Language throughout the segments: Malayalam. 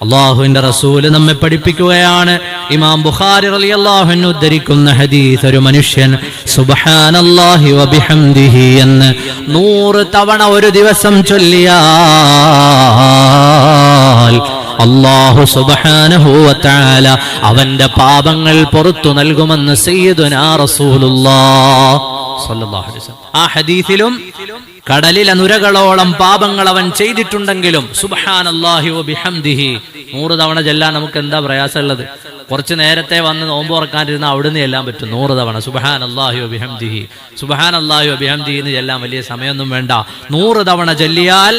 അല്ലാഹുവിന്റെ റസൂൽ നമ്മെ പഠിപ്പിക്കുകയാണ്. ഇമാം ബുഖാരി റളിയല്ലാഹു അൻഹു ഉദ്ധരിക്കുന്ന ഹദീസ്, ഒരു മനുഷ്യൻ സുബ്ഹാനല്ലാഹി വബിഹംദിഹി എന്ന് 100 തവണ ഒരു ദിവസം ചൊല്ലിയാൽ അല്ലാഹു സുബ്ഹാനഹു വ തആല അവന്റെ പാപങ്ങൾ പുറത്തു നൽകുമെന്ന് സയ്യിദുനാ റസൂലുള്ളാഹ് സ്വല്ലല്ലാഹു അലൈഹി വസല്ലം. ആ ഹദീസിലും കടലിലെ നുരകളോളം പാപങ്ങൾ അവൻ ചെയ്തിട്ടുണ്ടെങ്കിലും സുബ്ഹാനല്ലാഹി വബിഹംദിഹി 100 തവണ ചെല്ലാൻ നമുക്ക് എന്താ പ്രയാസമുള്ളത്? കുറച്ച് നേരത്തെ വന്ന് നോമ്പ് തുറക്കാനിരുന്ന അവിടുന്ന് ചെല്ലാൻ പറ്റും 100 തവണ സുബ്ഹാനല്ലാഹി വബിഹംദിഹി, സുബ്ഹാനല്ലാഹി വബിഹംദിഹി എന്ന് ചെല്ലാൻ വലിയ സമയമൊന്നും വേണ്ട. 100 തവണ ചൊല്ലിയാൽ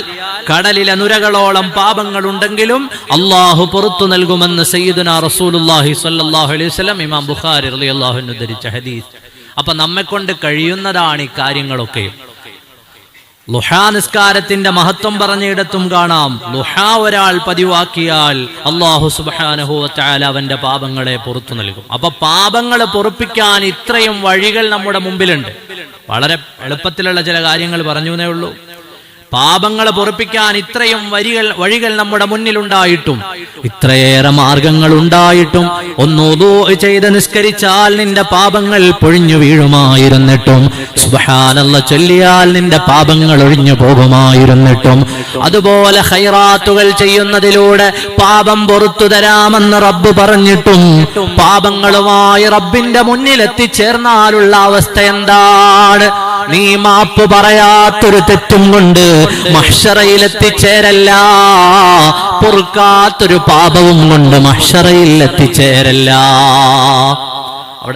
കടലിലെ നുരകളോളം പാപങ്ങൾ ഉണ്ടെങ്കിലും അല്ലാഹു പുറത്തു നൽകുമെന്ന് സയ്യിദുനാ റസൂലുള്ളാഹി സ്വല്ലല്ലാഹു അലൈഹി വസല്ലം ഇമാം ബുഖാരി റളിയല്ലാഹു അൻഹു ഉദ്ധരിച്ച ഹദീസ്. അപ്പൊ നമ്മെക്കൊണ്ട് കഴിയുന്നതാണ് ഈ കാര്യങ്ങളൊക്കെ. ളുഹാ നിസ്കാരത്തിന്റെ മഹത്വം പറഞ്ഞിടത്തും കാണാം, ളുഹാ ഒരാൾ പതിവാക്കിയാൽ അല്ലാഹു സുബ്ഹാനഹു വ തആല അവന്റെ പാപങ്ങളെ പുറത്തു നൽകും. അപ്പൊ പാപങ്ങൾ പൊറുപ്പിക്കാൻ ഇത്രയും വഴികൾ നമ്മുടെ മുമ്പിലുണ്ട്. വളരെ എളുപ്പത്തിലുള്ള ചില കാര്യങ്ങൾ പറഞ്ഞേ ഉള്ളൂ. പാപങ്ങൾ പൊറുപ്പിക്കാൻ ഇത്രയും വഴികൾ നമ്മുടെ മുന്നിലുണ്ടായിട്ടും, ഇത്രയേറെ മാർഗങ്ങൾ ഉണ്ടായിട്ടും, ഒന്ന് വുളൂ ചെയ്ത് നിസ്കരിച്ചാൽ നിന്റെ പാപങ്ങൾ പൊഴിഞ്ഞു വീഴുമായിരുന്നിട്ടും, സുബ്ഹാനല്ലാഹ് ചൊല്ലിയാൽ നിന്റെ പാപങ്ങൾ ഒഴിഞ്ഞു പോകുമായിരുന്നിട്ടും, അതുപോലെ ഖൈറാത്തുകൾ ചെയ്യുന്നതിലൂടെ പാപം പൊറുത്തു തരാമെന്ന് റബ്ബ് പറഞ്ഞിട്ടും പാപങ്ങളുമായി റബ്ബിന്റെ മുന്നിൽ എത്തിച്ചേർന്നാലുള്ള അവസ്ഥ എന്താണ്? നീ മാപ്പ് പറയാത്തൊരു തെറ്റും കൊണ്ട് മഹ്ശറയിൽ എത്തിച്ചേരല്ല, പൊറുക്കാത്തൊരു പാപവും കൊണ്ട് മഹ്ശറയിൽ എത്തിച്ചേരല്ല.